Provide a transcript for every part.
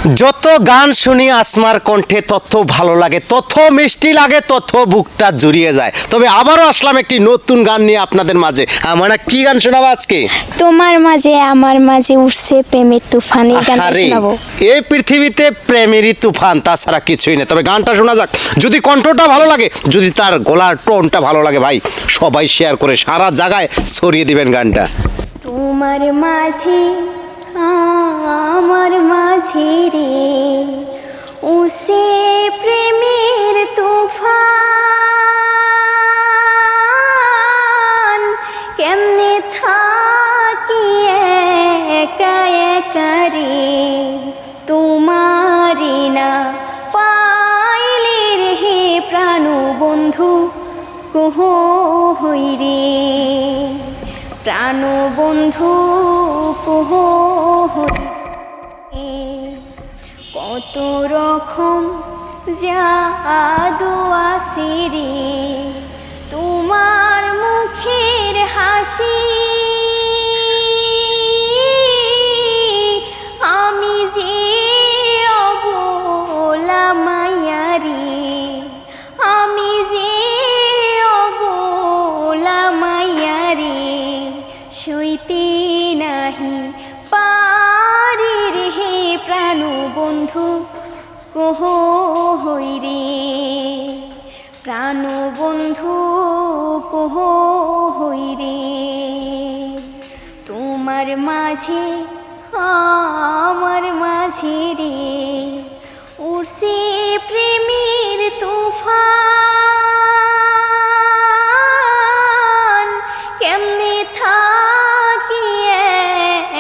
যত গান শুনি আসমার কণ্ঠে তত ভালো লাগে, তত মিষ্টি লাগে, তত বুকটা জুড়িয়ে যায়। তবে আবারও আসলাম একটি নতুন গান নিয়ে আপনাদের মাঝে। আমরা কি গান শোনাবো আজকে? তোমার মাঝে আমার মাঝে উঠছে প্রেমের তুফান, এই গানটা আরে, শোনাবো। এই পৃথিবীতে প্রেমেরই তুফান, তাছাড়া কিছুই নেই। তবে গানটা শোনা যাক। যদি কণ্ঠটা ভালো লাগে, যদি তার গলার টোনটা ভালো লাগে, ভাই সবাই শেয়ার করে সারা জায়গায় ছড়িয়ে দিবেন গানটা। তোমার মাঝে আমার মাঝে রে উঠছে প্রেমের তুফান, কেমনে থাকি একা একা রে, তোমারে না পাইলে রে প্রাণ বন্ধু কহ হই রে, প্রাণ বন্ধু কহ হই রে। কত রকম জাদু আছে রে তোমার মুখের হাসি, আমি যে অবলা মায়া রে, আমি যে অবলা মায়া রে, সইতে নাহি পারি রে প্রাণ বন্ধু কহ হই রে, প্রাণ বন্ধু কহ হই রে। তোমার মাঝে আমার মাঝে রে উঠছে প্রেমের তুফান, কেমনে থাকি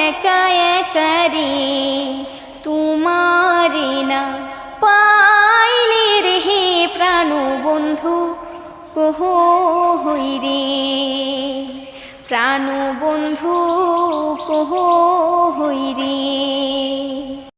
একা একা রে, তোমারে না পাইলে রে প্রাণ বন্ধু কহ হই রে, প্রাণ বন্ধু কহ